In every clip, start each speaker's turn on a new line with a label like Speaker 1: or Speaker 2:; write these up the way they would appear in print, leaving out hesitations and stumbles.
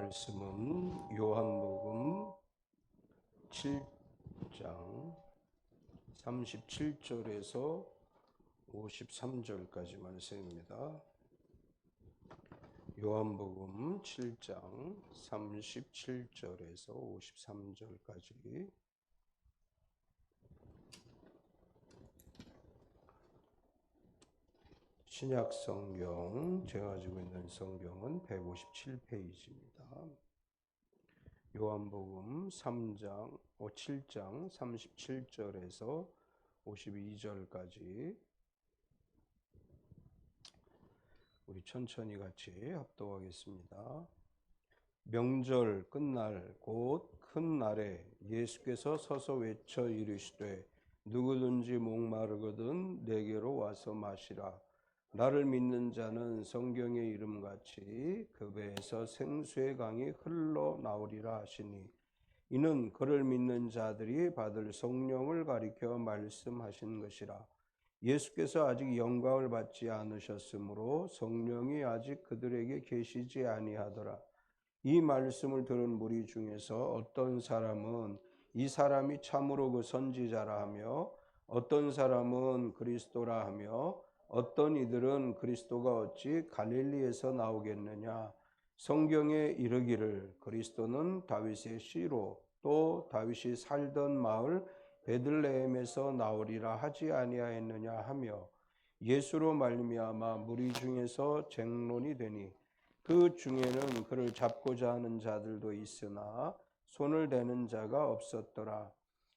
Speaker 1: 말씀은 요한복음 7장 37절에서 53절까지 말씀입니다. 요한복음 7장 37절에서 53절까지 신약 성경, 제가 가지고 있는 성경은 157페이지입니다. 요한복음 7장 37절에서 52절까지 우리 천천히 같이 합독하겠습니다. 명절 끝날 곧 큰 날에 예수께서 서서 외쳐 이르시되 누구든지 목마르거든 내게로 와서 마시라. 나를 믿는 자는 성경의 이름같이 그 배에서 생수의 강이 흘러나오리라 하시니 이는 그를 믿는 자들이 받을 성령을 가리켜 말씀하신 것이라. 예수께서 아직 영광을 받지 않으셨으므로 성령이 아직 그들에게 계시지 아니하더라. 이 말씀을 들은 무리 중에서 어떤 사람은 이 사람이 참으로 그 선지자라 하며 어떤 사람은 그리스도라 하며 어떤 이들은 그리스도가 어찌 갈릴리에서 나오겠느냐. 성경에 이르기를 그리스도는 다윗의 씨로 또 다윗이 살던 마을 베들레헴에서 나오리라 하지 아니하였느냐 하며 예수로 말미암아 무리 중에서 쟁론이 되니 그 중에는 그를 잡고자 하는 자들도 있으나 손을 대는 자가 없었더라.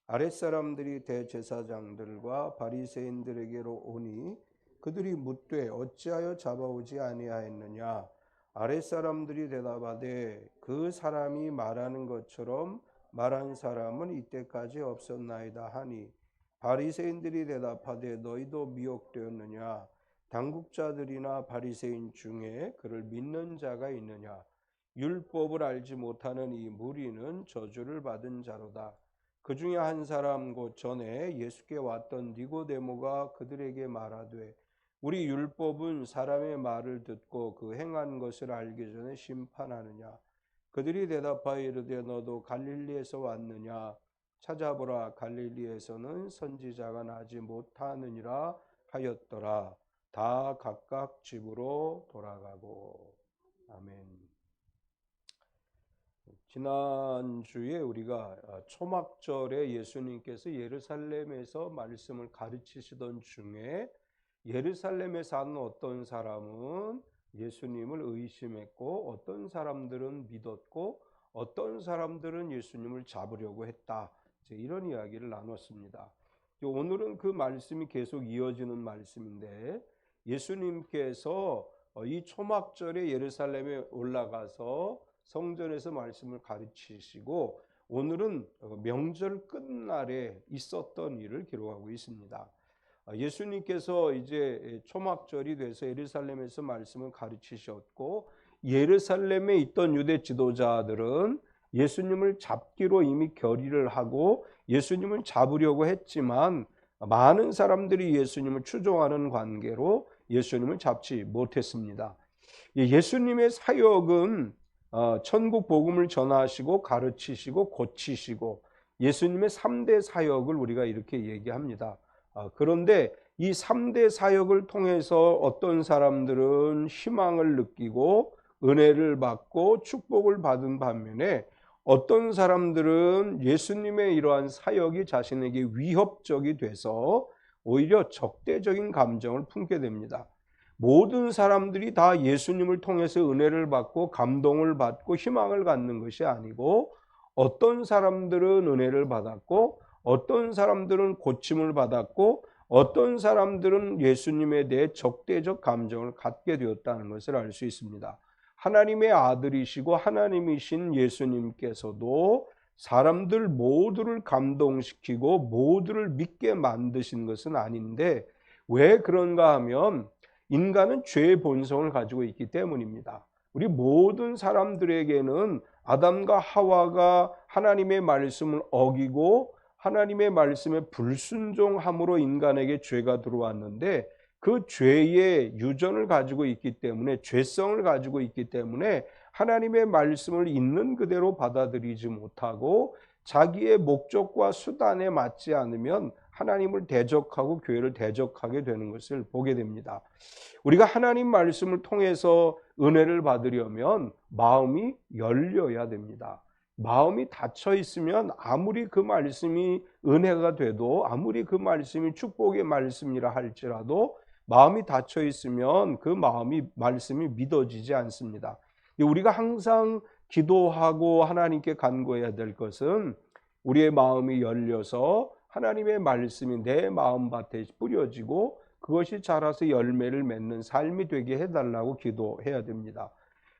Speaker 1: 아랫사람들이 대제사장들과 바리새인들에게로 오니 그들이 묻되 어찌하여 잡아오지 아니하였느냐. 아랫사람들이 대답하되 그 사람이 말하는 것처럼 말한 사람은 이때까지 없었나이다 하니 바리새인들이 대답하되 너희도 미혹되었느냐. 당국자들이나 바리새인 중에 그를 믿는 자가 있느냐. 율법을 알지 못하는 이 무리는 저주를 받은 자로다. 그 중에 한 사람 곧 전에 예수께 왔던 니고데모가 그들에게 말하되 우리 율법은 사람의 말을 듣고 그 행한 것을 알기 전에 심판하느냐. 그들이 대답하여 이르되 너도 갈릴리에서 왔느냐. 찾아보라 갈릴리에서는 선지자가 나지 못하느니라 하였더라. 다 각각 집으로 돌아가고. 아멘. 지난주에 우리가 초막절에 예수님께서 예루살렘에서 말씀을 가르치시던 중에 예루살렘에 사는 어떤 사람은 예수님을 의심했고 어떤 사람들은 믿었고 어떤 사람들은 예수님을 잡으려고 했다. 이런 이야기를 나눴습니다. 오늘은 그 말씀이 계속 이어지는 말씀인데 예수님께서 이 초막절에 예루살렘에 올라가서 성전에서 말씀을 가르치시고 오늘은 명절 끝날에 있었던 일을 기록하고 있습니다. 예수님께서 이제 초막절이 돼서 예루살렘에서 말씀을 가르치셨고 예루살렘에 있던 유대 지도자들은 예수님을 잡기로 이미 결의를 하고 예수님을 잡으려고 했지만 많은 사람들이 예수님을 추종하는 관계로 예수님을 잡지 못했습니다. 예수님의 사역은 천국 복음을 전하시고 가르치시고 고치시고 예수님의 3대 사역을 우리가 이렇게 얘기합니다. 그런데 이 3대 사역을 통해서 어떤 사람들은 희망을 느끼고 은혜를 받고 축복을 받은 반면에 어떤 사람들은 예수님의 이러한 사역이 자신에게 위협적이 돼서 오히려 적대적인 감정을 품게 됩니다. 모든 사람들이 다 예수님을 통해서 은혜를 받고 감동을 받고 희망을 갖는 것이 아니고 어떤 사람들은 은혜를 받았고 어떤 사람들은 고침을 받았고 어떤 사람들은 예수님에 대해 적대적 감정을 갖게 되었다는 것을 알 수 있습니다. 하나님의 아들이시고 하나님이신 예수님께서도 사람들 모두를 감동시키고 모두를 믿게 만드신 것은 아닌데 왜 그런가 하면 인간은 죄의 본성을 가지고 있기 때문입니다. 우리 모든 사람들에게는 아담과 하와가 하나님의 말씀을 어기고 하나님의 말씀에 불순종함으로 인간에게 죄가 들어왔는데 그 죄의 유전을 가지고 있기 때문에 죄성을 가지고 있기 때문에 하나님의 말씀을 있는 그대로 받아들이지 못하고 자기의 목적과 수단에 맞지 않으면 하나님을 대적하고 교회를 대적하게 되는 것을 보게 됩니다. 우리가 하나님 말씀을 통해서 은혜를 받으려면 마음이 열려야 됩니다. 마음이 닫혀 있으면 아무리 그 말씀이 은혜가 돼도, 아무리 그 말씀이 축복의 말씀이라 할지라도 마음이 닫혀 있으면 그 말씀이 믿어지지 않습니다. 우리가 항상 기도하고 하나님께 간구해야 될 것은 우리의 마음이 열려서 하나님의 말씀이 내 마음밭에 뿌려지고 그것이 자라서 열매를 맺는 삶이 되게 해달라고 기도해야 됩니다.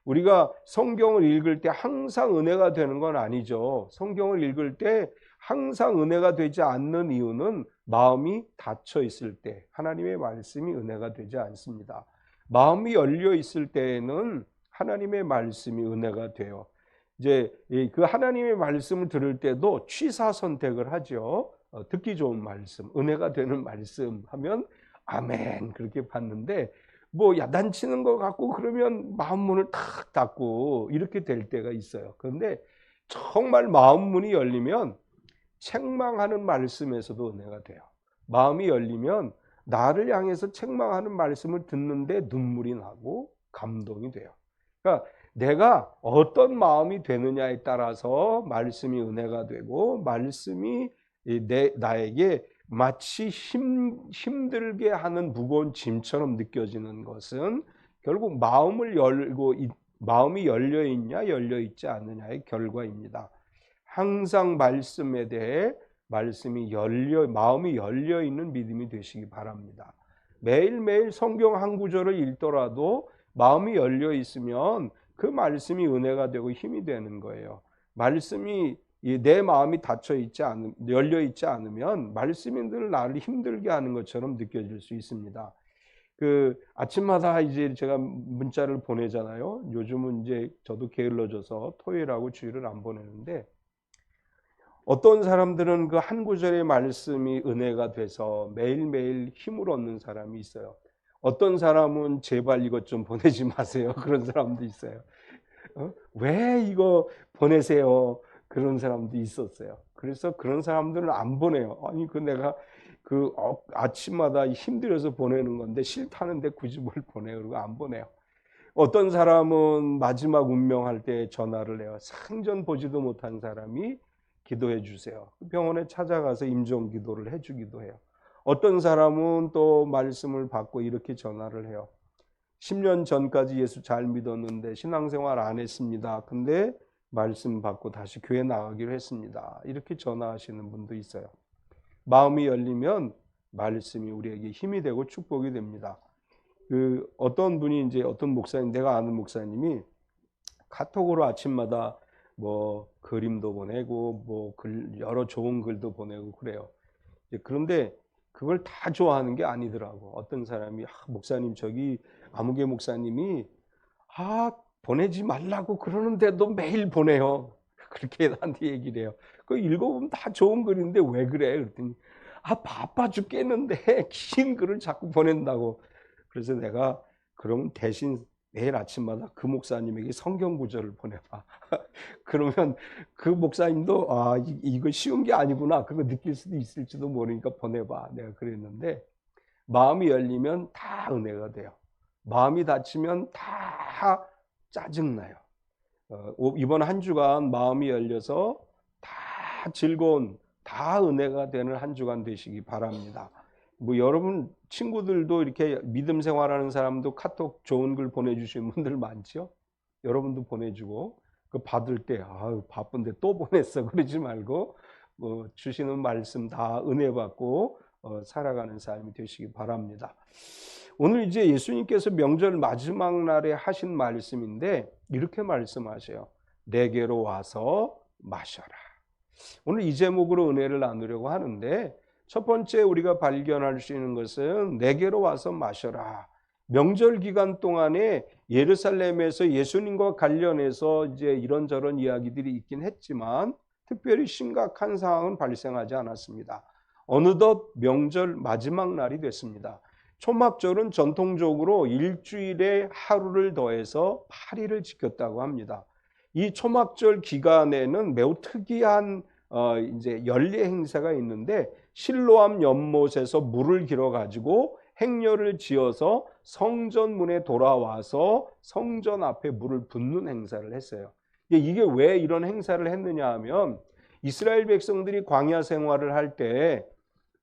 Speaker 1: 우리가 성경을 읽을 때 항상 은혜가 되는 건 아니죠. 성경을 읽을 때 항상 은혜가 되지 않는 이유는 마음이 닫혀 있을 때 하나님의 말씀이 은혜가 되지 않습니다. 마음이 열려 있을 때에는 하나님의 말씀이 은혜가 돼요. 이제 그 하나님의 말씀을 들을 때도 취사 선택을 하죠. 듣기 좋은 말씀, 은혜가 되는 말씀 하면 아멘 그렇게 받는데, 뭐 야단치는 것 같고 그러면 마음 문을 탁 닫고 이렇게 될 때가 있어요. 그런데 정말 마음 문이 열리면 책망하는 말씀에서도 은혜가 돼요. 마음이 열리면 나를 향해서 책망하는 말씀을 듣는데 눈물이 나고 감동이 돼요. 그러니까 내가 어떤 마음이 되느냐에 따라서 말씀이 은혜가 되고, 말씀이 나에게 마치 힘들게 하는 무거운 짐처럼 느껴지는 것은 결국 마음이 열려 있냐 열려 있지 않느냐의 결과입니다. 항상 말씀에 대해 마음이 열려 있는 믿음이 되시기 바랍니다. 매일매일 성경 한 구절을 읽더라도 마음이 열려 있으면 그 말씀이 은혜가 되고 힘이 되는 거예요. 말씀이 내 마음이 열려 있지 않으면 말씀이 늘 나를 힘들게 하는 것처럼 느껴질 수 있습니다. 아침마다 이제 제가 문자를 보내잖아요. 요즘은 이제 저도 게을러져서 토요일하고 주일을 안 보내는데, 어떤 사람들은 그 한 구절의 말씀이 은혜가 돼서 매일매일 힘을 얻는 사람이 있어요. 어떤 사람은 제발 이것 좀 보내지 마세요. 그런 사람도 있어요. 왜 이거 보내세요? 그런 사람도 있었어요. 그래서 그런 사람들은 안 보내요. 아니, 내가 아침마다 힘들어서 보내는 건데 싫다는데 굳이 뭘 보내요? 그리고 안 보내요. 어떤 사람은 마지막 운명할 때 전화를 해요. 생전 보지도 못한 사람이 기도해 주세요. 병원에 찾아가서 임종 기도를 해주기도 해요. 어떤 사람은 또 말씀을 받고 이렇게 전화를 해요. 10년 전까지 예수 잘 믿었는데 신앙생활 안 했습니다. 근데 말씀 받고 다시 교회 나가기로 했습니다. 이렇게 전화하시는 분도 있어요. 마음이 열리면 말씀이 우리에게 힘이 되고 축복이 됩니다. 어떤 분이 어떤 목사님, 내가 아는 목사님이 카톡으로 아침마다 뭐 그림도 보내고 뭐 여러 좋은 글도 보내고 그래요. 그런데 그걸 다 좋아하는 게 아니더라고. 어떤 사람이 목사님 저기 아무개 목사님이 보내지 말라고 그러는데도 매일 보내요. 그렇게 나한테 얘기를 해요. 읽어보면 다 좋은 글인데 왜 그래? 그랬더니 바빠 죽겠는데 긴 글을 자꾸 보낸다고. 그래서 내가 그럼 대신 매일 아침마다 그 목사님에게 성경 구절을 보내봐. 그러면 그 목사님도 이거 쉬운 게 아니구나 그거 느낄 수도 있을지도 모르니까 보내봐. 내가 그랬는데 마음이 열리면 다 은혜가 돼요. 마음이 닫히면 다 짜증나요. 이번 한 주간 마음이 열려서 다 즐거운, 다 은혜가 되는 한 주간 되시기 바랍니다. 여러분 친구들도 이렇게 믿음 생활하는 사람도 카톡 좋은 글 보내주시는 분들 많죠? 여러분도 보내주고 받을 때 바쁜데 또 보냈어 그러지 말고 주시는 말씀 다 은혜 받고 살아가는 삶이 되시기 바랍니다. 오늘 이제 예수님께서 명절 마지막 날에 하신 말씀인데 이렇게 말씀하세요. 내게로 와서 마셔라. 오늘 이 제목으로 은혜를 나누려고 하는데, 첫 번째 우리가 발견할 수 있는 것은 내게로 와서 마셔라. 명절 기간 동안에 예루살렘에서 예수님과 관련해서 이제 이런저런 이야기들이 있긴 했지만 특별히 심각한 상황은 발생하지 않았습니다. 어느덧 명절 마지막 날이 됐습니다. 초막절은 전통적으로 일주일에 하루를 더해서 8일을 지켰다고 합니다. 이 초막절 기간에는 매우 특이한 이제 연례 행사가 있는데, 실로암 연못에서 물을 길어 가지고 행렬을 지어서 성전 문에 돌아와서 성전 앞에 물을 붓는 행사를 했어요. 이게 왜 이런 행사를 했느냐 하면, 이스라엘 백성들이 광야 생활을 할 때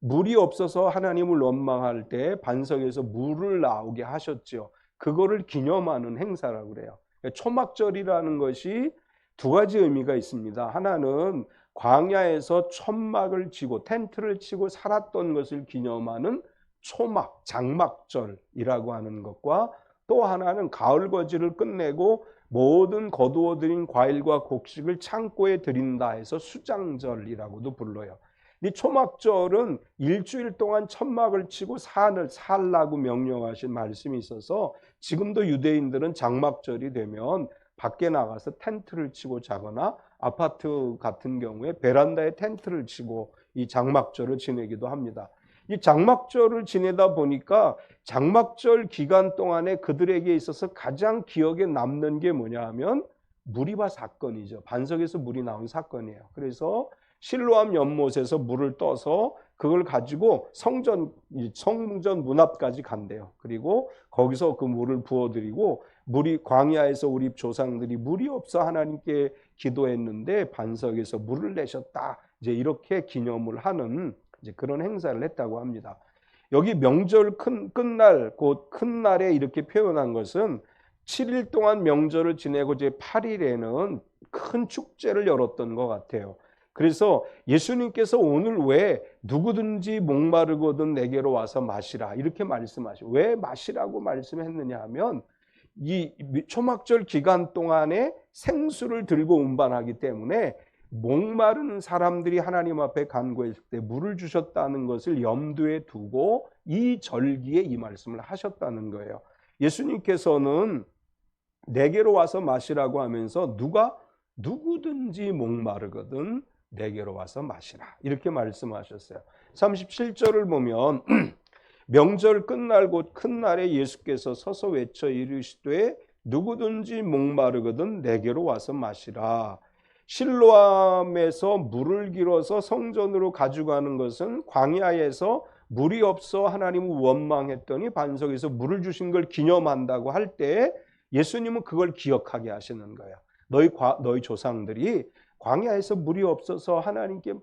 Speaker 1: 물이 없어서 하나님을 원망할 때 반석에서 물을 나오게 하셨죠. 그거를 기념하는 행사라고 그래요. 초막절이라는 것이 두 가지 의미가 있습니다. 하나는 광야에서 천막을 치고 텐트를 치고 살았던 것을 기념하는 초막, 장막절이라고 하는 것과, 또 하나는 가을 거지를 끝내고 모든 거두어들인 과일과 곡식을 창고에 들인다 해서 수장절이라고도 불러요. 이 초막절은 일주일 동안 천막을 치고 살라고 명령하신 말씀이 있어서, 지금도 유대인들은 장막절이 되면 밖에 나가서 텐트를 치고 자거나 아파트 같은 경우에 베란다에 텐트를 치고 이 장막절을 지내기도 합니다. 이 장막절을 지내다 보니까 장막절 기간 동안에 그들에게 있어서 가장 기억에 남는 게 뭐냐 하면 무리바 사건이죠. 반석에서 물이 나온 사건이에요. 그래서 실로암 연못에서 물을 떠서 그걸 가지고 성전 문 앞까지 간대요. 그리고 거기서 그 물을 부어드리고, 물이 광야에서 우리 조상들이 물이 없어 하나님께 기도했는데 반석에서 물을 내셨다, 이제 이렇게 기념을 하는 이제 그런 행사를 했다고 합니다. 여기 명절 끝날, 곧 큰 날에 이렇게 표현한 것은 7일 동안 명절을 지내고 이제 8일에는 큰 축제를 열었던 것 같아요. 그래서 예수님께서 오늘 왜 누구든지 목마르거든 내게로 와서 마시라 이렇게 말씀하시고, 왜 마시라고 말씀했느냐 하면, 이 초막절 기간 동안에 생수를 들고 운반하기 때문에 목마른 사람들이 하나님 앞에 간구했을 때 물을 주셨다는 것을 염두에 두고 이 절기에 이 말씀을 하셨다는 거예요. 예수님께서는 내게로 와서 마시라고 하면서 누구든지 목마르거든 내게로 와서 마시라 이렇게 말씀하셨어요. 37절을 보면 명절 끝날 곧 큰 날에 예수께서 서서 외쳐 이르시되 누구든지 목마르거든 내게로 와서 마시라. 실로암에서 물을 길어서 성전으로 가져가는 것은 광야에서 물이 없어 하나님을 원망했더니 반석에서 물을 주신 걸 기념한다고 할 때 예수님은 그걸 기억하게 하시는 거예요. 너희 조상들이 광야에서 물이 없어서 하나님께 막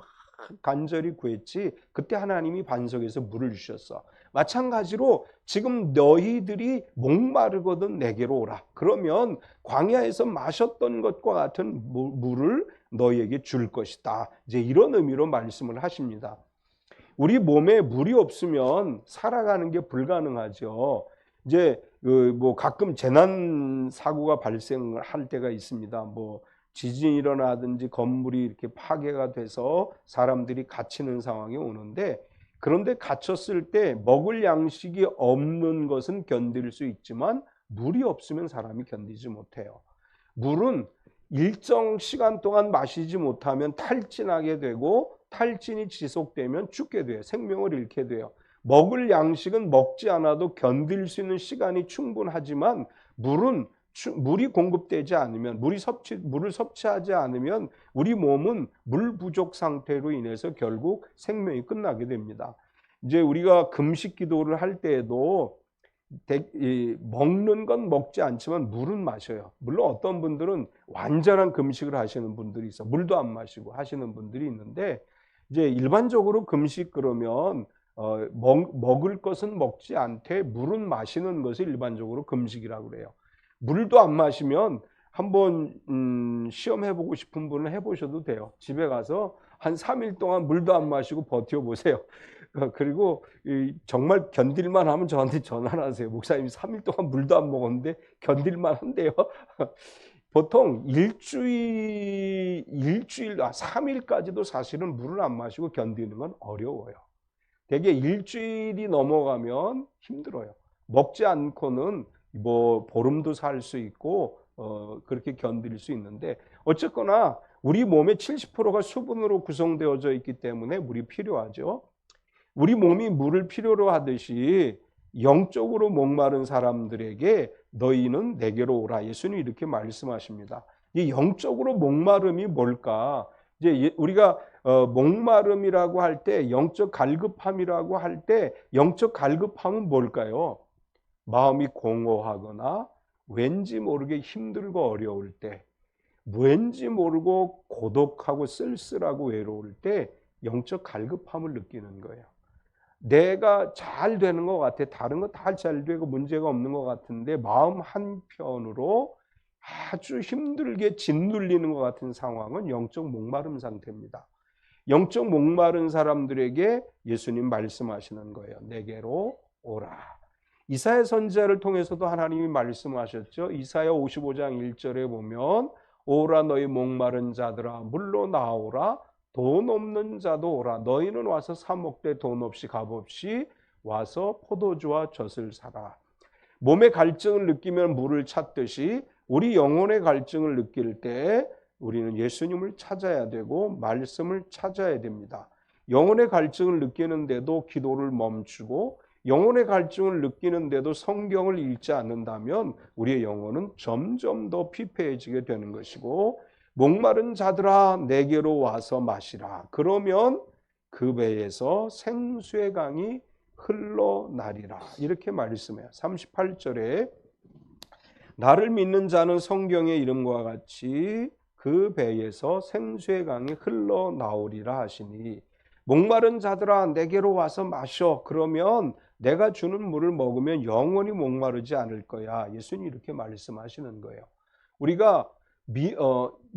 Speaker 1: 간절히 구했지, 그때 하나님이 반석에서 물을 주셨어. 마찬가지로 지금 너희들이 목마르거든 내게로 오라. 그러면 광야에서 마셨던 것과 같은 물을 너희에게 줄 것이다. 이제 이런 의미로 말씀을 하십니다. 우리 몸에 물이 없으면 살아가는 게 불가능하죠. 이제 뭐 가끔 재난 사고가 발생할 때가 있습니다. 뭐 지진이 일어나든지 건물이 이렇게 파괴가 돼서 사람들이 갇히는 상황이 오는데, 그런데 갇혔을 때 먹을 양식이 없는 것은 견딜 수 있지만 물이 없으면 사람이 견디지 못해요. 물은 일정 시간 동안 마시지 못하면 탈진하게 되고, 탈진이 지속되면 죽게 돼요. 생명을 잃게 돼요. 먹을 양식은 먹지 않아도 견딜 수 있는 시간이 충분하지만 물이 공급되지 않으면, 물을 섭취하지 않으면 우리 몸은 물 부족 상태로 인해서 결국 생명이 끝나게 됩니다. 이제 우리가 금식 기도를 할 때에도 먹는 건 먹지 않지만 물은 마셔요. 물론 어떤 분들은 완전한 금식을 하시는 분들이 있어. 물도 안 마시고 하시는 분들이 있는데, 이제 일반적으로 금식 그러면 먹을 것은 먹지 않되 물은 마시는 것을 일반적으로 금식이라고 그래요. 물도 안 마시면 한번 시험해보고 싶은 분은 해보셔도 돼요. 집에 가서 한 3일 동안 물도 안 마시고 버텨보세요. 그리고 정말 견딜만 하면 저한테 전화를 하세요. 목사님 3일 동안 물도 안 먹었는데 견딜만 한데요. 보통 일주일, 3일까지도 사실은 물을 안 마시고 견디는 건 어려워요. 대개 일주일이 넘어가면 힘들어요. 먹지 않고는 뭐 보름도 살 수 있고 그렇게 견딜 수 있는데, 어쨌거나 우리 몸의 70%가 수분으로 구성되어져 있기 때문에 물이 필요하죠. 우리 몸이 물을 필요로 하듯이 영적으로 목마른 사람들에게 너희는 내게로 오라. 예수님이 이렇게 말씀하십니다. 이 영적으로 목마름이 뭘까? 이제 우리가 목마름이라고 할 때, 영적 갈급함이라고 할 때, 영적 갈급함은 뭘까요? 마음이 공허하거나 왠지 모르게 힘들고 어려울 때, 왠지 모르고 고독하고 쓸쓸하고 외로울 때 영적 갈급함을 느끼는 거예요. 내가 잘 되는 것 같아. 다른 거 다 잘 되고 문제가 없는 것 같은데 마음 한편으로 아주 힘들게 짓눌리는 것 같은 상황은 영적 목마름 상태입니다. 영적 목마른 사람들에게 예수님 말씀하시는 거예요. 내게로 오라. 이사야 선지자를 통해서도 하나님이 말씀하셨죠. 이사야 55장 1절에 보면 오라 너희 목마른 자들아 물로 나오라 돈 없는 자도 오라 너희는 와서 사 먹되 돈 없이 값 없이 와서 포도주와 젖을 사라. 몸의 갈증을 느끼면 물을 찾듯이 우리 영혼의 갈증을 느낄 때 우리는 예수님을 찾아야 되고 말씀을 찾아야 됩니다. 영혼의 갈증을 느끼는데도 기도를 멈추고 영혼의 갈증을 느끼는데도 성경을 읽지 않는다면 우리의 영혼은 점점 더 피폐해지게 되는 것이고 목마른 자들아 내게로 와서 마시라. 그러면 그 배에서 생수의 강이 흘러나리라. 이렇게 말씀해요. 38절에 나를 믿는 자는 성경의 이름과 같이 그 배에서 생수의 강이 흘러나오리라 하시니 목마른 자들아 내게로 와서 마셔. 그러면 내가 주는 물을 먹으면 영원히 목마르지 않을 거야. 예수님이 이렇게 말씀하시는 거예요. 우리가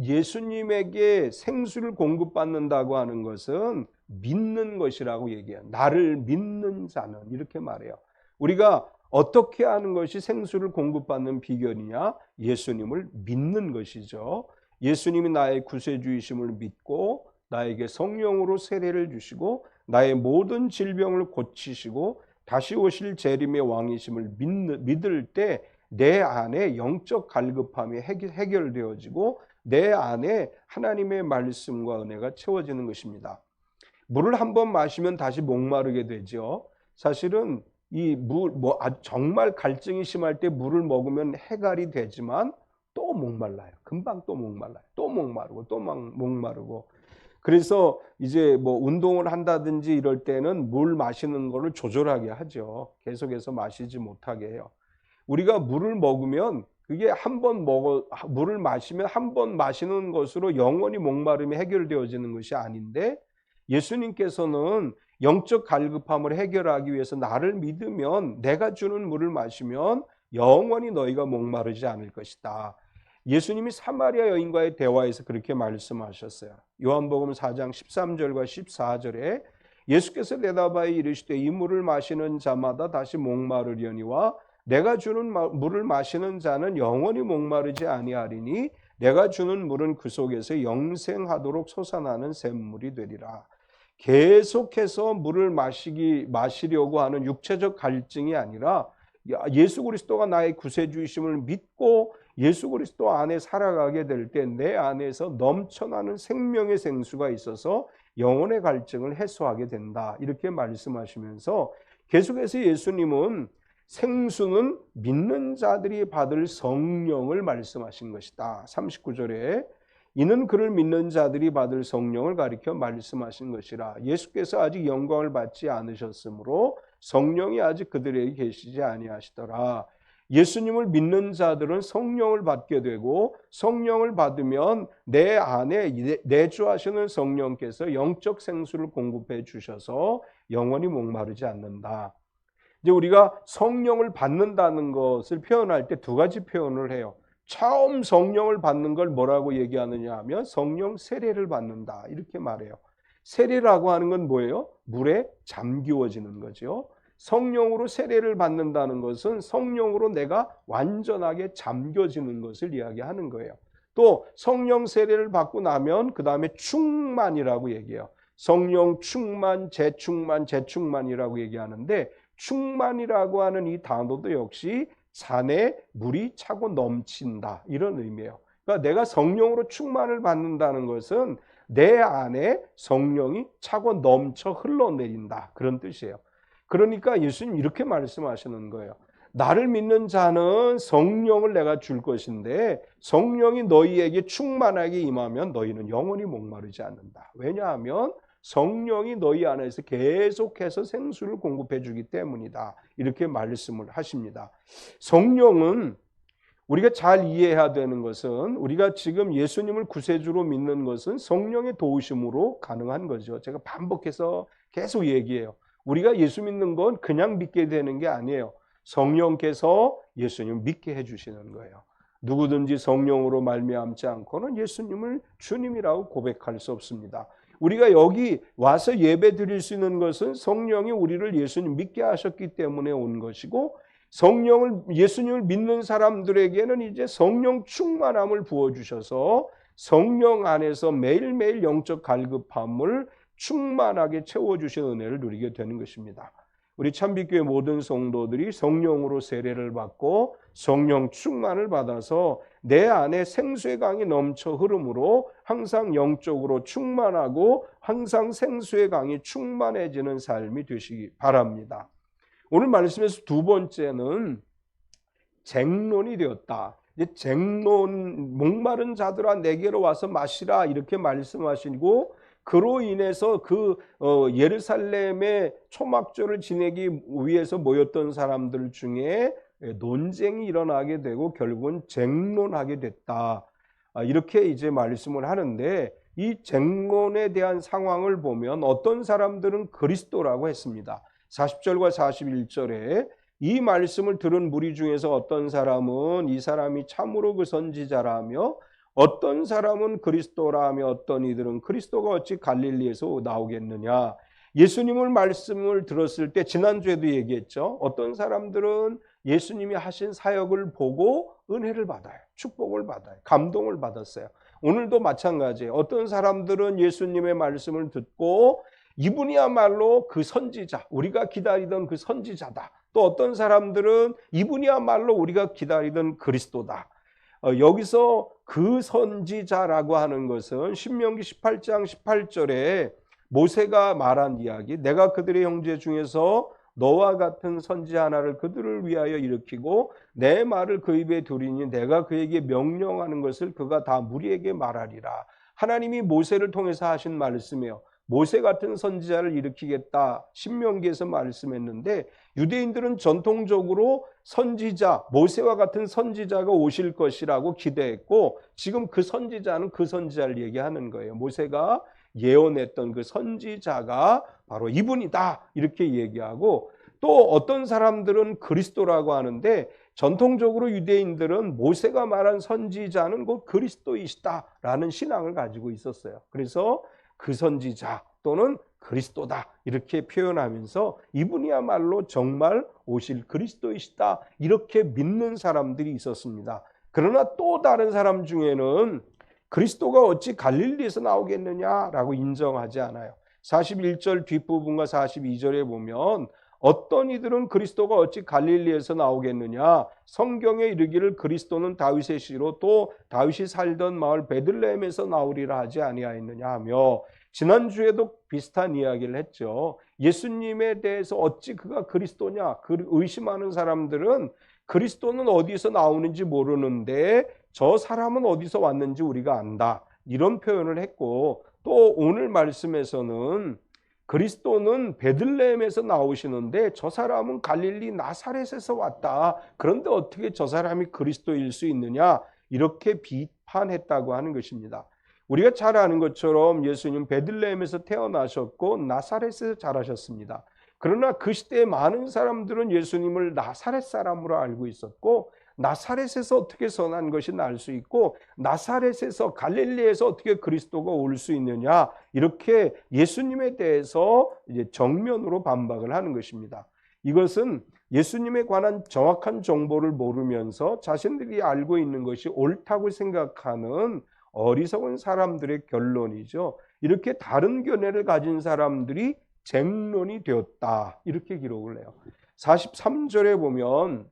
Speaker 1: 예수님에게 생수를 공급받는다고 하는 것은 믿는 것이라고 얘기해요. 나를 믿는 자는 이렇게 말해요. 우리가 어떻게 하는 것이 생수를 공급받는 비결이냐? 예수님을 믿는 것이죠. 예수님이 나의 구세주이심을 믿고 나에게 성령으로 세례를 주시고 나의 모든 질병을 고치시고 다시 오실 재림의 왕이심을 믿을 때 내 안에 영적 갈급함이 해결되어지고 내 안에 하나님의 말씀과 은혜가 채워지는 것입니다. 물을 한번 마시면 다시 목마르게 되죠. 사실은 이 정말 갈증이 심할 때 물을 먹으면 해갈이 되지만 또 목말라요. 금방 또 목말라요. 또 목마르고 또 목마르고. 그래서 이제 운동을 한다든지 이럴 때는 물 마시는 거를 조절하게 하죠. 계속해서 마시지 못하게 해요. 우리가 물을 먹으면 그게 물을 마시면 한 번 마시는 것으로 영원히 목마름이 해결되어지는 것이 아닌데 예수님께서는 영적 갈급함을 해결하기 위해서 나를 믿으면 내가 주는 물을 마시면 영원히 너희가 목마르지 않을 것이다. 예수님이 사마리아 여인과의 대화에서 그렇게 말씀하셨어요. 요한복음 4장 13절과 14절에 예수께서 대답하여 이르시되 이 물을 마시는 자마다 다시 목마르려니와 내가 주는 물을 마시는 자는 영원히 목마르지 아니하리니 내가 주는 물은 그 속에서 영생하도록 솟아나는 샘물이 되리라. 계속해서 물을 마시려고 하는 육체적 갈증이 아니라 예수 그리스도가 나의 구세주이심을 믿고 예수 그리스도 안에 살아가게 될 때 내 안에서 넘쳐나는 생명의 생수가 있어서 영혼의 갈증을 해소하게 된다. 이렇게 말씀하시면서 계속해서 예수님은 생수는 믿는 자들이 받을 성령을 말씀하신 것이다. 39절에 이는 그를 믿는 자들이 받을 성령을 가리켜 말씀하신 것이라. 예수께서 아직 영광을 받지 않으셨으므로 성령이 아직 그들에게 계시지 아니하시더라. 예수님을 믿는 자들은 성령을 받게 되고 성령을 받으면 내 안에 내주하시는 성령께서 영적 생수를 공급해 주셔서 영원히 목마르지 않는다. 이제 우리가 성령을 받는다는 것을 표현할 때 두 가지 표현을 해요. 처음 성령을 받는 걸 뭐라고 얘기하느냐 하면 성령 세례를 받는다 이렇게 말해요. 세례라고 하는 건 뭐예요? 물에 잠기워지는 거죠. 성령으로 세례를 받는다는 것은 성령으로 내가 완전하게 잠겨지는 것을 이야기하는 거예요. 또 성령 세례를 받고 나면 그 다음에 충만이라고 얘기해요. 성령 충만, 재충만이라고 얘기하는데 충만이라고 하는 이 단어도 역시 잔에 물이 차고 넘친다 이런 의미예요. 그러니까 내가 성령으로 충만을 받는다는 것은 내 안에 성령이 차고 넘쳐 흘러내린다 그런 뜻이에요. 그러니까 예수님 이렇게 말씀하시는 거예요. 나를 믿는 자는 성령을 내가 줄 것인데 성령이 너희에게 충만하게 임하면 너희는 영원히 목마르지 않는다. 왜냐하면 성령이 너희 안에서 계속해서 생수를 공급해 주기 때문이다. 이렇게 말씀을 하십니다. 성령은 우리가 잘 이해해야 되는 것은 우리가 지금 예수님을 구세주로 믿는 것은 성령의 도우심으로 가능한 거죠. 제가 반복해서 계속 얘기해요. 우리가 예수 믿는 건 그냥 믿게 되는 게 아니에요. 성령께서 예수님을 믿게 해주시는 거예요. 누구든지 성령으로 말미암지 않고는 예수님을 주님이라고 고백할 수 없습니다. 우리가 여기 와서 예배 드릴 수 있는 것은 성령이 우리를 예수님 믿게 하셨기 때문에 온 것이고 예수님을 믿는 사람들에게는 이제 성령 충만함을 부어주셔서 성령 안에서 매일매일 영적 갈급함을 충만하게 채워주신 은혜를 누리게 되는 것입니다. 우리 참빛교회 모든 성도들이 성령으로 세례를 받고 성령 충만을 받아서 내 안에 생수의 강이 넘쳐 흐름으로 항상 영적으로 충만하고 항상 생수의 강이 충만해지는 삶이 되시기 바랍니다. 오늘 말씀에서 두 번째는 쟁론이 되었다. 쟁론, 목마른 자들아 내게로 와서 마시라 이렇게 말씀하시고 그로 인해서 예루살렘의 초막절을 지내기 위해서 모였던 사람들 중에 논쟁이 일어나게 되고 결국은 쟁론하게 됐다. 이렇게 이제 말씀을 하는데 이 쟁론에 대한 상황을 보면 어떤 사람들은 그리스도라고 했습니다. 40절과 41절에 이 말씀을 들은 무리 중에서 어떤 사람은 이 사람이 참으로 그 선지자라며 어떤 사람은 그리스도라며 어떤 이들은 그리스도가 어찌 갈릴리에서 나오겠느냐. 예수님을 말씀을 들었을 때 지난주에도 얘기했죠. 어떤 사람들은 예수님이 하신 사역을 보고 은혜를 받아요. 축복을 받아요. 감동을 받았어요. 오늘도 마찬가지예요. 어떤 사람들은 예수님의 말씀을 듣고 이분이야말로 그 선지자, 우리가 기다리던 그 선지자다. 또 어떤 사람들은 이분이야말로 우리가 기다리던 그리스도다. 여기서 그 선지자라고 하는 것은 신명기 18장 18절에 모세가 말한 이야기, 내가 그들의 형제 중에서 너와 같은 선지 하나를 그들을 위하여 일으키고 내 말을 그 입에 두리니 내가 그에게 명령하는 것을 그가 다 무리에게 말하리라. 하나님이 모세를 통해서 하신 말씀이에요. 모세 같은 선지자를 일으키겠다 신명기에서 말씀했는데 유대인들은 전통적으로 선지자, 모세와 같은 선지자가 오실 것이라고 기대했고 지금 그 선지자는 그 선지자를 얘기하는 거예요. 모세가 예언했던 그 선지자가 바로 이분이다 이렇게 얘기하고 또 어떤 사람들은 그리스도라고 하는데 전통적으로 유대인들은 모세가 말한 선지자는 곧 그리스도이시다라는 신앙을 가지고 있었어요. 그래서 그 선지자 또는 그리스도다 이렇게 표현하면서 이분이야말로 정말 오실 그리스도이시다 이렇게 믿는 사람들이 있었습니다. 그러나 또 다른 사람 중에는 그리스도가 어찌 갈릴리에서 나오겠느냐라고 인정하지 않아요. 41절 뒷부분과 42절에 보면 어떤 이들은 그리스도가 어찌 갈릴리에서 나오겠느냐 성경에 이르기를 그리스도는 다윗의 씨로 또 다윗이 살던 마을 베들레헴에서 나오리라 하지 아니하였느냐 하며 지난주에도 비슷한 이야기를 했죠. 예수님에 대해서 어찌 그가 그리스도냐 의심하는 사람들은 그리스도는 어디서 나오는지 모르는데 저 사람은 어디서 왔는지 우리가 안다 이런 표현을 했고 또 오늘 말씀에서는 그리스도는 베들레헴에서 나오시는데 저 사람은 갈릴리 나사렛에서 왔다. 그런데 어떻게 저 사람이 그리스도일 수 있느냐? 이렇게 비판했다고 하는 것입니다. 우리가 잘 아는 것처럼 예수님 베들레헴에서 태어나셨고 나사렛에서 자라셨습니다. 그러나 그 시대에 많은 사람들은 예수님을 나사렛 사람으로 알고 있었고 나사렛에서 어떻게 선한 것이 날 수 있고 나사렛에서 갈릴리에서 어떻게 그리스도가 올 수 있느냐 이렇게 예수님에 대해서 이제 정면으로 반박을 하는 것입니다. 이것은 예수님에 관한 정확한 정보를 모르면서 자신들이 알고 있는 것이 옳다고 생각하는 어리석은 사람들의 결론이죠. 이렇게 다른 견해를 가진 사람들이 쟁론이 되었다 이렇게 기록을 해요. 43절에 보면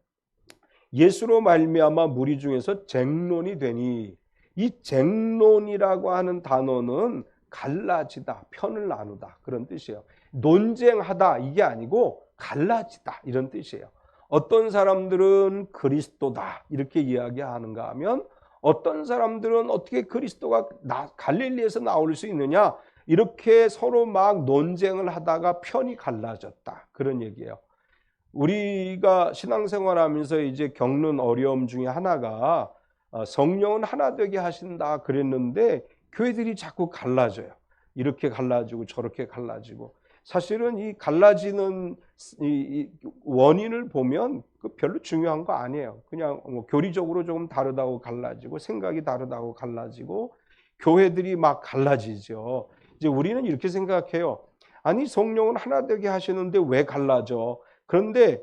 Speaker 1: 예수로 말미암아 무리 중에서 쟁론이 되니 이 쟁론이라고 하는 단어는 갈라지다, 편을 나누다 그런 뜻이에요. 논쟁하다 이게 아니고 갈라지다 이런 뜻이에요. 어떤 사람들은 그리스도다 이렇게 이야기하는가 하면 어떤 사람들은 어떻게 그리스도가 갈릴리에서 나올 수 있느냐 이렇게 서로 막 논쟁을 하다가 편이 갈라졌다 그런 얘기예요. 우리가 신앙생활하면서 이제 겪는 어려움 중에 하나가 성령은 하나 되게 하신다 그랬는데 교회들이 자꾸 갈라져요. 이렇게 갈라지고 저렇게 갈라지고 사실은 이 갈라지는 이 원인을 보면 별로 중요한 거 아니에요. 그냥 뭐 교리적으로 조금 다르다고 갈라지고 생각이 다르다고 갈라지고 교회들이 막 갈라지죠. 이제 우리는 이렇게 생각해요. 아니 성령은 하나 되게 하시는데 왜 갈라져? 그런데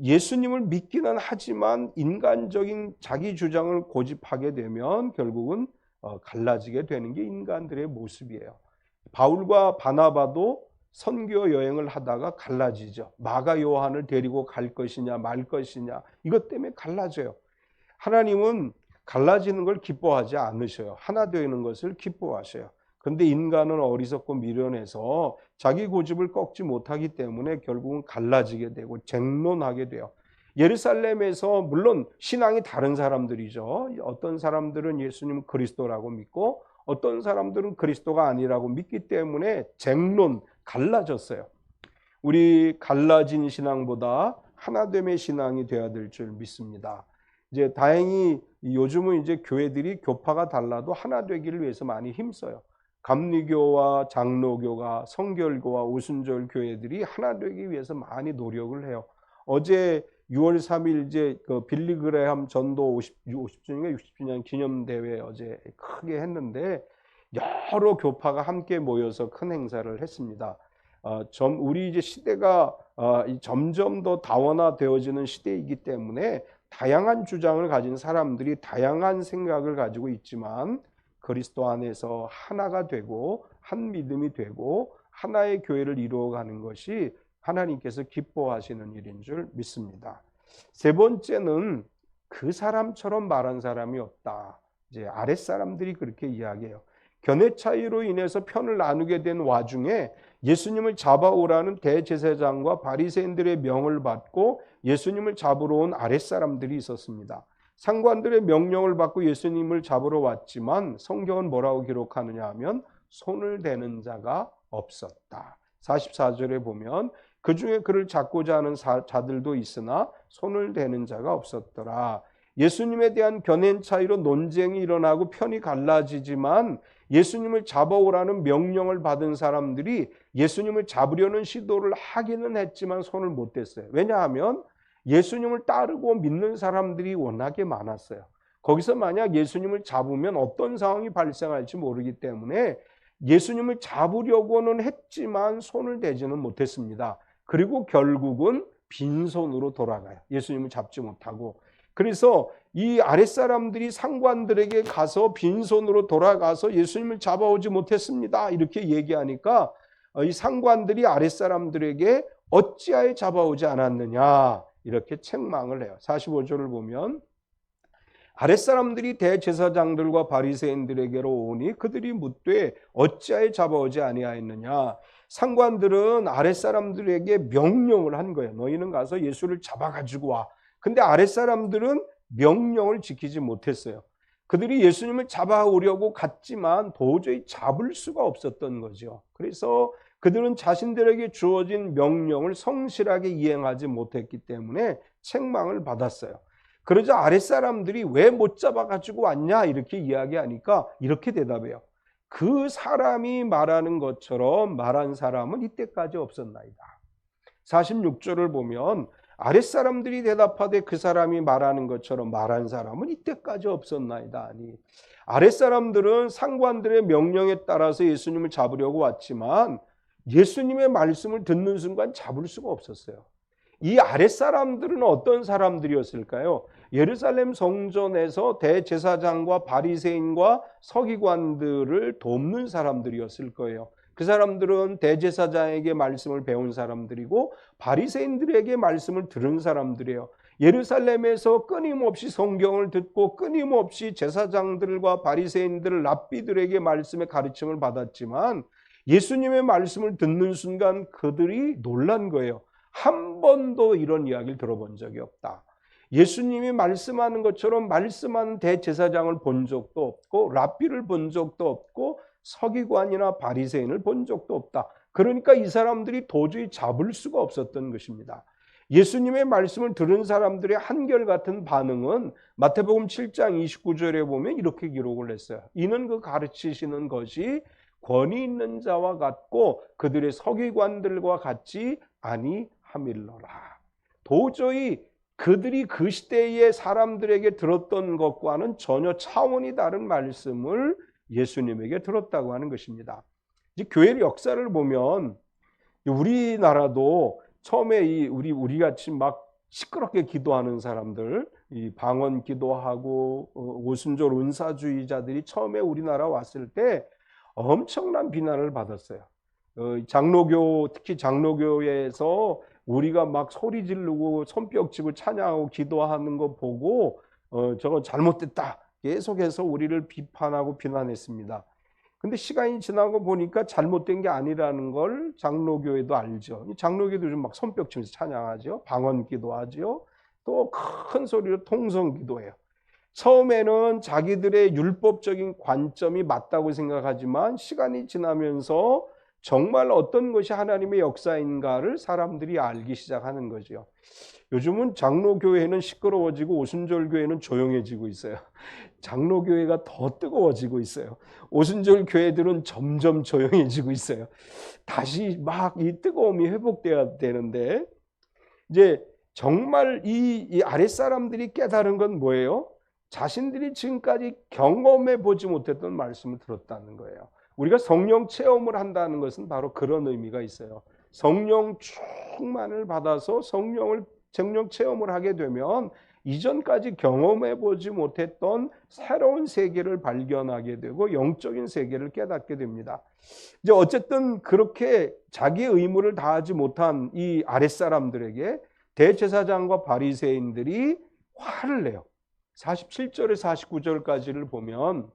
Speaker 1: 예수님을 믿기는 하지만 인간적인 자기 주장을 고집하게 되면 결국은 갈라지게 되는 게 인간들의 모습이에요. 바울과 바나바도 선교 여행을 하다가 갈라지죠. 마가 요한을 데리고 갈 것이냐 말 것이냐 이것 때문에 갈라져요. 하나님은 갈라지는 걸 기뻐하지 않으셔요. 하나 되는 것을 기뻐하셔요. 그런데 인간은 어리석고 미련해서 자기 고집을 꺾지 못하기 때문에 결국은 갈라지게 되고 쟁론하게 돼요. 예루살렘에서 물론 신앙이 다른 사람들이죠. 어떤 사람들은 예수님 그리스도라고 믿고 어떤 사람들은 그리스도가 아니라고 믿기 때문에 쟁론, 갈라졌어요. 우리 갈라진 신앙보다 하나됨의 신앙이 되어야 될 줄 믿습니다. 이제 다행히 요즘은 이제 교회들이 교파가 달라도 하나 되기를 위해서 많이 힘써요. 감리교와 장로교가 성결교와 오순절 교회들이 하나 되기 위해서 많이 노력을 해요. 어제 6월 3일 이제 그 빌리 그레함 전도 50주년인가 60주년 기념대회 어제 크게 했는데 여러 교파가 함께 모여서 큰 행사를 했습니다. 우리 이제 시대가 점점 더 다원화되어지는 시대이기 때문에 다양한 주장을 가진 사람들이 다양한 생각을 가지고 있지만 그리스도 안에서 하나가 되고 한 믿음이 되고 하나의 교회를 이루어가는 것이 하나님께서 기뻐하시는 일인 줄 믿습니다. 세 번째는 그 사람처럼 말한 사람이 없다. 이제 아랫사람들이 그렇게 이야기해요. 견해 차이로 인해서 편을 나누게 된 와중에 예수님을 잡아오라는 대제사장과 바리새인들의 명을 받고 예수님을 잡으러 온 아랫사람들이 있었습니다. 상관들의 명령을 받고 예수님을 잡으러 왔지만 성경은 뭐라고 기록하느냐 하면 손을 대는 자가 없었다. 44절에 보면 그 중에 그를 잡고자 하는 자들도 있으나 손을 대는 자가 없었더라. 예수님에 대한 견해 차이로 논쟁이 일어나고 편이 갈라지지만 예수님을 잡아오라는 명령을 받은 사람들이 예수님을 잡으려는 시도를 하기는 했지만 손을 못 댔어요. 왜냐하면 예수님을 따르고 믿는 사람들이 워낙에 많았어요. 거기서 만약 예수님을 잡으면 어떤 상황이 발생할지 모르기 때문에 예수님을 잡으려고는 했지만 손을 대지는 못했습니다. 그리고 결국은 빈손으로 돌아가요. 예수님을 잡지 못하고. 그래서 이 아랫사람들이 상관들에게 가서 빈손으로 돌아가서 예수님을 잡아오지 못했습니다. 이렇게 얘기하니까 이 상관들이 아랫사람들에게 어찌하여 잡아오지 않았느냐 이렇게 책망을 해요. 45절을 보면 아랫사람들이 대제사장들과 바리새인들에게로 오니 그들이 묻되 어찌하여 잡아오지 아니하였느냐. 상관들은 아랫사람들에게 명령을 한 거예요. 너희는 가서 예수를 잡아가지고 와. 근데 아랫사람들은 명령을 지키지 못했어요. 그들이 예수님을 잡아오려고 갔지만 도저히 잡을 수가 없었던 거죠. 그래서 그들은 자신들에게 주어진 명령을 성실하게 이행하지 못했기 때문에 책망을 받았어요. 그러자 아랫사람들이 왜 못 잡아가지고 왔냐 이렇게 이야기하니까 이렇게 대답해요. 그 사람이 말하는 것처럼 말한 사람은 이때까지 없었나이다. 46절을 보면 아랫사람들이 대답하되 그 사람이 말하는 것처럼 말한 사람은 이때까지 없었나이다. 아니, 아랫사람들은 상관들의 명령에 따라서 예수님을 잡으려고 왔지만 예수님의 말씀을 듣는 순간 잡을 수가 없었어요. 이 아랫사람들은 어떤 사람들이었을까요? 예루살렘 성전에서 대제사장과 바리새인과 서기관들을 돕는 사람들이었을 거예요. 그 사람들은 대제사장에게 말씀을 배운 사람들이고 바리새인들에게 말씀을 들은 사람들이에요. 예루살렘에서 끊임없이 성경을 듣고 끊임없이 제사장들과 바리새인들, 랍비들에게 말씀의 가르침을 받았지만 예수님의 말씀을 듣는 순간 그들이 놀란 거예요. 한 번도 이런 이야기를 들어본 적이 없다. 예수님이 말씀하는 것처럼 말씀하는 대제사장을 본 적도 없고 랍비를 본 적도 없고 서기관이나 바리새인을 본 적도 없다. 그러니까 이 사람들이 도저히 잡을 수가 없었던 것입니다. 예수님의 말씀을 들은 사람들의 한결같은 반응은 마태복음 7장 29절에 보면 이렇게 기록을 했어요. 이는 그 가르치시는 것이 권위 있는 자와 같고 그들의 서기관들과 같지 아니함일러라. 도저히 그들이 그 시대의 사람들에게 들었던 것과는 전혀 차원이 다른 말씀을 예수님에게 들었다고 하는 것입니다. 이제 교회의 역사를 보면 우리나라도 처음에 우리 같이 막 시끄럽게 기도하는 사람들, 이 방언 기도하고 오순절 은사주의자들이 처음에 우리나라 왔을 때 엄청난 비난을 받았어요. 장로교, 특히 장로교에서 우리가 막 소리 지르고 손뼉치고 찬양하고 기도하는 거 보고 저거 잘못됐다. 계속해서 우리를 비판하고 비난했습니다. 근데 시간이 지나고 보니까 잘못된 게 아니라는 걸 장로교회도 알죠. 장로교도 좀 막 손뼉치면서 찬양하죠. 방언 기도하죠. 또 큰 소리로 통성 기도해요. 처음에는 자기들의 율법적인 관점이 맞다고 생각하지만 시간이 지나면서 정말 어떤 것이 하나님의 역사인가를 사람들이 알기 시작하는 거죠. 요즘은 장로교회는 시끄러워지고 오순절교회는 조용해지고 있어요. 장로교회가 더 뜨거워지고 있어요. 오순절 교회들은 점점 조용해지고 있어요. 다시 막 이 뜨거움이 회복돼야 되는데 이제 정말 이 아랫사람들이 깨달은 건 뭐예요? 자신들이 지금까지 경험해 보지 못했던 말씀을 들었다는 거예요. 우리가 성령 체험을 한다는 것은 바로 그런 의미가 있어요. 성령 충만을 받아서 성령 체험을 하게 되면 이전까지 경험해 보지 못했던 새로운 세계를 발견하게 되고 영적인 세계를 깨닫게 됩니다. 이제 어쨌든 그렇게 자기의 의무를 다하지 못한 이 아랫사람들에게 대제사장과 바리새인들이 화를 내요. 47절에서 49절까지를 보면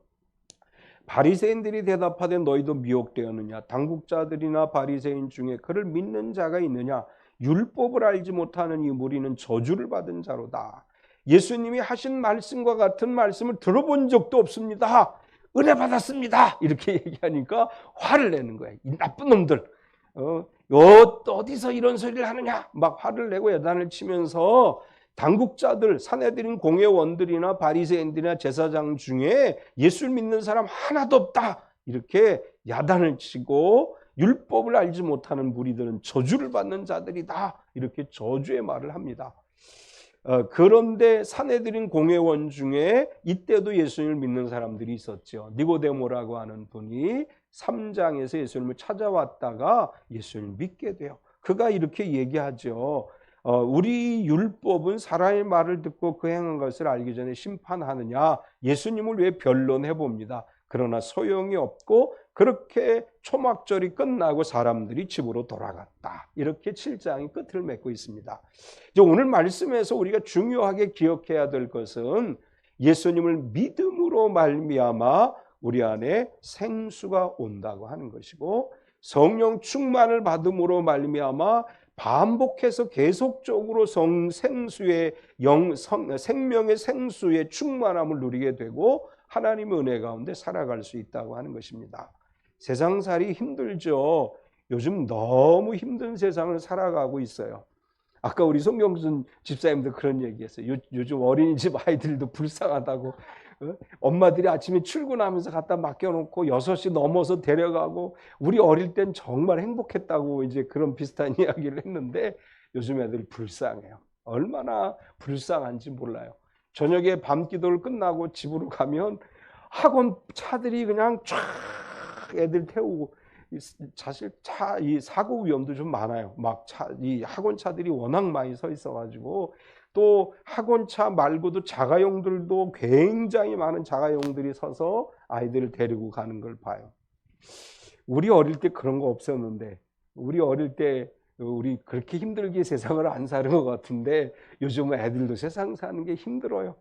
Speaker 1: 바리새인들이 대답하되 너희도 미혹되었느냐? 당국자들이나 바리새인 중에 그를 믿는 자가 있느냐? 율법을 알지 못하는 이 무리는 저주를 받은 자로다. 예수님이 하신 말씀과 같은 말씀을 들어본 적도 없습니다. 은혜 받았습니다. 이렇게 얘기하니까 화를 내는 거예요. 이 나쁜 놈들. 어디서 이런 소리를 하느냐? 막 화를 내고 야단을 치면서 당국자들, 사내들인 공회원들이나 바리새인들이나 제사장 중에 예수를 믿는 사람 하나도 없다. 이렇게 야단을 치고 율법을 알지 못하는 무리들은 저주를 받는 자들이다. 이렇게 저주의 말을 합니다. 그런데 사내들인 공회원 중에 이때도 예수님을 믿는 사람들이 있었죠. 니고데모라고 하는 분이 3장에서 예수님을 찾아왔다가 예수님을 믿게 돼요. 그가 이렇게 얘기하죠. 우리 율법은 사람의 말을 듣고 그 행한 것을 알기 전에 심판하느냐? 예수님을 왜 변론해 봅니다. 그러나 소용이 없고 그렇게 초막절이 끝나고 사람들이 집으로 돌아갔다. 이렇게 7장이 끝을 맺고 있습니다. 이제 오늘 말씀에서 우리가 중요하게 기억해야 될 것은 예수님을 믿음으로 말미암아 우리 안에 생수가 온다고 하는 것이고 성령 충만을 받음으로 말미암아 반복해서 계속적으로 생명의 생수의 충만함을 누리게 되고 하나님의 은혜 가운데 살아갈 수 있다고 하는 것입니다. 세상살이 힘들죠. 요즘 너무 힘든 세상을 살아가고 있어요. 아까 우리 송경순 집사님도 그런 얘기했어요. 요즘 어린이집 아이들도 불쌍하다고. 엄마들이 아침에 출근하면서 갖다 맡겨놓고 6시 넘어서 데려가고 우리 어릴 땐 정말 행복했다고 이제 그런 비슷한 이야기를 했는데 요즘 애들 불쌍해요. 얼마나 불쌍한지 몰라요. 저녁에 밤 기도를 끝나고 집으로 가면 학원 차들이 그냥 쫙 애들 태우고 사실 이 사고 위험도 좀 많아요. 이 학원 차들이 워낙 많이 서 있어가지고 또 학원차 말고도 자가용들도 굉장히 많은 자가용들이 서서 아이들을 데리고 가는 걸 봐요. 우리 어릴 때 그런 거 없었는데 우리 어릴 때 우리 그렇게 힘들게 세상을 안 사는 것 같은데 요즘은 애들도 세상 사는 게 힘들어요.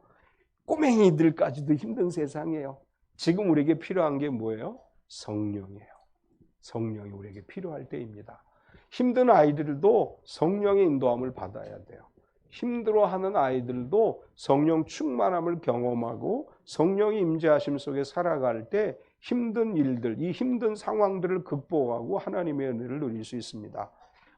Speaker 1: 꼬맹이들까지도 힘든 세상이에요. 지금 우리에게 필요한 게 뭐예요? 성령이에요. 성령이 우리에게 필요할 때입니다. 힘든 아이들도 성령의 인도함을 받아야 돼요. 힘들어하는 아이들도 성령 충만함을 경험하고 성령의 임재하심 속에 살아갈 때 힘든 일들, 이 힘든 상황들을 극복하고 하나님의 은혜를 누릴 수 있습니다.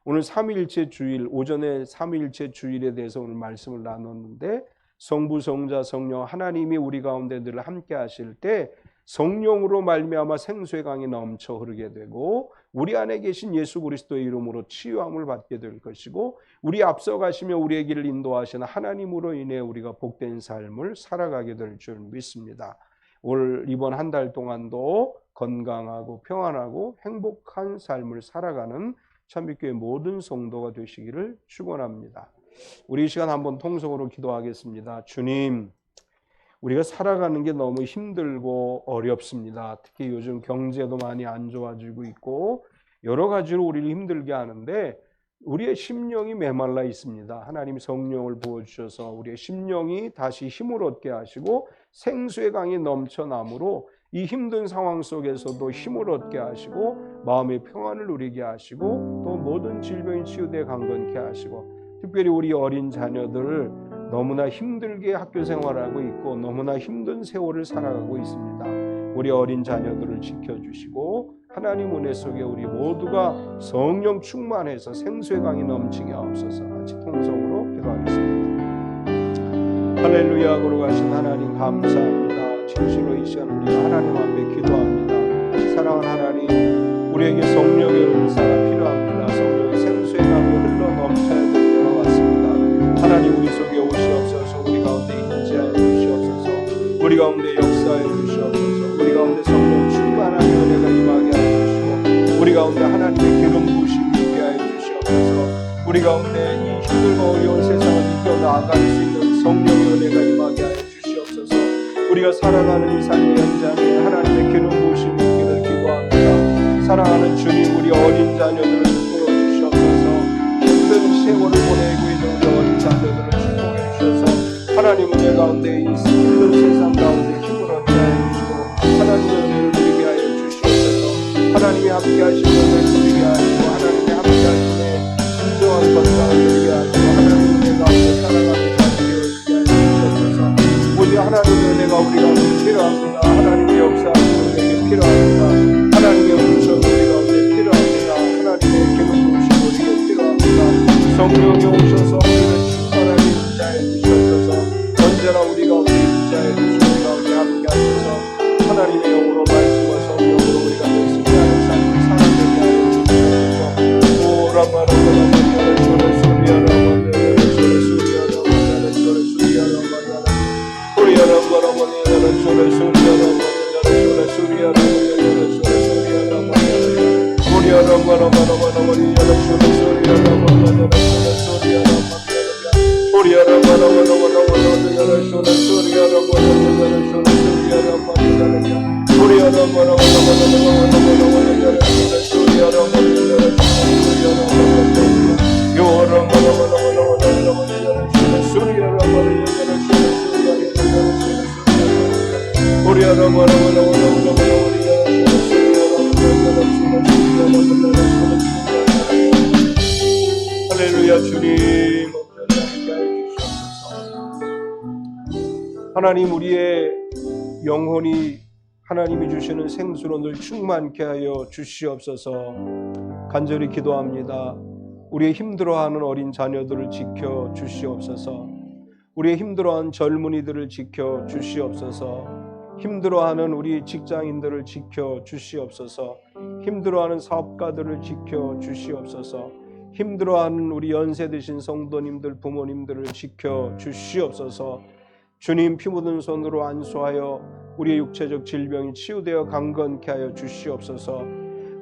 Speaker 1: 오늘 삼위일체 주일, 오전에 삼위일체 주일에 대해서 오늘 말씀을 나눴는데 성부, 성자, 성령 하나님이 우리 가운데 늘 함께 하실 때 성령으로 말미암아 생수의 강이 넘쳐 흐르게 되고 우리 안에 계신 예수 그리스도의 이름으로 치유함을 받게 될 것이고 우리 앞서가시며 우리의 길을 인도하시는 하나님으로 인해 우리가 복된 삶을 살아가게 될 줄 믿습니다. 이번 한 달 동안도 건강하고 평안하고 행복한 삶을 살아가는 참빛교회 모든 성도가 되시기를 축원합니다. 우리 이 시간 한번 통성으로 기도하겠습니다. 주님, 우리가 살아가는 게 너무 힘들고 어렵습니다. 특히 요즘 경제도 많이 안 좋아지고 있고 여러 가지로 우리를 힘들게 하는데 우리의 심령이 메말라 있습니다. 하나님이 성령을 부어주셔서 우리의 심령이 다시 힘을 얻게 하시고 생수의 강이 넘쳐나므로 이 힘든 상황 속에서도 힘을 얻게 하시고 마음의 평안을 누리게 하시고 또 모든 질병이 치유되어 강건케 하시고 특별히 우리 어린 자녀들을 너무나 힘들게 학교 생활하고 있고 너무나 힘든 세월을 살아가고 있습니다. 우리 어린 자녀들을 지켜주시고 하나님 은혜 속에 우리 모두가 성령 충만해서 생수의 강이 넘치게 하옵소서. 같이 통성으로 기도하겠습니다. 할렐루야. 걸어가신 하나님 감사합니다. 진실로 이 시간 우리가 하나님 앞에 기도합니다. 사랑하는 하나님, 우리에게 성령의 은사가 필요합니다. 성령의 생수의 강이 흘러 넘쳐야 될 때가 왔습니다. 하나님 우리 속에 오시옵소서. 우리 가운데 임재하여 주시옵소서. 우리 가운데 역사하여 주시옵소서. 우리 가운데 성령 충만한 은혜가 임하게 하여 주시고 우리 가운데 하나님의 기름 부으심이 있게 하여 주시옵소서. 우리 가운데 이 힘들고 어려운 세상을 이겨나갈 수 있는 성령의 은혜가 임하게 하여 주시옵소서. 우리가 살아가는 이 삶의 현장에 하나님의 기름 부으심이 있기를 기도합니다. 사랑하는 주님, 우리 어린 자녀들을 축복해 주시옵소서. 힘든 세월을 보내고 있는 우리 어린 자녀들을 축복해 주셔서 하나님 은혜 가운데 이 힘든 세상 가운데 힘을 얻게 하여 주시고 하나님의 은혜를 누리게 하여 주시옵소서. 하나님이 함께 하시는 은혜를 누리게 하시고 하나님이 함께 하시는 진정한 건강을 누리게 하시고 하나님의 은혜 가운데 살아가는 자들이 되게 하여 주시옵소서. 오직 하나님의 은혜가 우리 가운데 필요합니다. 하나님의 역사하시는 은혜가 필요합니다. 하나님의 은총이 우리 가운데 필요합니다. 하나님의 기름 부으심이 우리에게 필요합니다. 성령이 오셔서 우리를 충만하게 인자해 주시옵소서. 언제나 우리 가운데 인자해 주시고 우리 가운데 함께 하셔서 하나님의 영으로 말씀과 성령으로 우리가 열심히 하는 삶을 살아내게 하여 주시옵소서. 오라마라마라마라마라 소리야라마라마라마라 소리야라마라마라 소리야라마라마라 우리야라마라마라마라 소리야라마라마라 할렐루야. 주님 하나님, 우리의 영혼이 하나님이 주시는 생수로 늘 충만케 하여 주시옵소서. 간절히 기도합니다. 우리의 힘들어하는 어린 자녀들을 지켜 주시옵소서. 우리의 힘들어하는 젊은이들을 지켜 주시옵소서. 힘들어하는 우리 직장인들을 지켜 주시옵소서. 힘들어하는 사업가들을 지켜 주시옵소서. 힘들어하는 우리 연세 드신 성도님들, 부모님들을 지켜 주시옵소서. 주님, 피 묻은 손으로 안수하여 우리의 육체적 질병이 치유되어 강건케 하여 주시옵소서.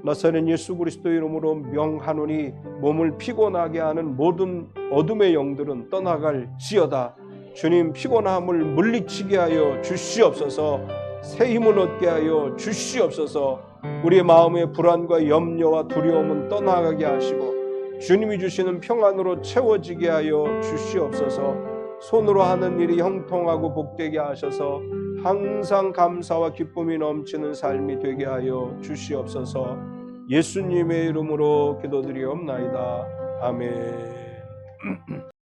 Speaker 1: 나사렛 예수 그리스도의 이름으로 명하노니 몸을 피곤하게 하는 모든 어둠의 영들은 떠나갈지어다. 주님, 피곤함을 물리치게 하여 주시옵소서. 새 힘을 얻게 하여 주시옵소서. 우리의 마음의 불안과 염려와 두려움은 떠나가게 하시고 주님이 주시는 평안으로 채워지게 하여 주시옵소서. 손으로 하는 일이 형통하고 복되게 하셔서 항상 감사와 기쁨이 넘치는 삶이 되게 하여 주시옵소서. 예수님의 이름으로 기도드리옵나이다. 아멘.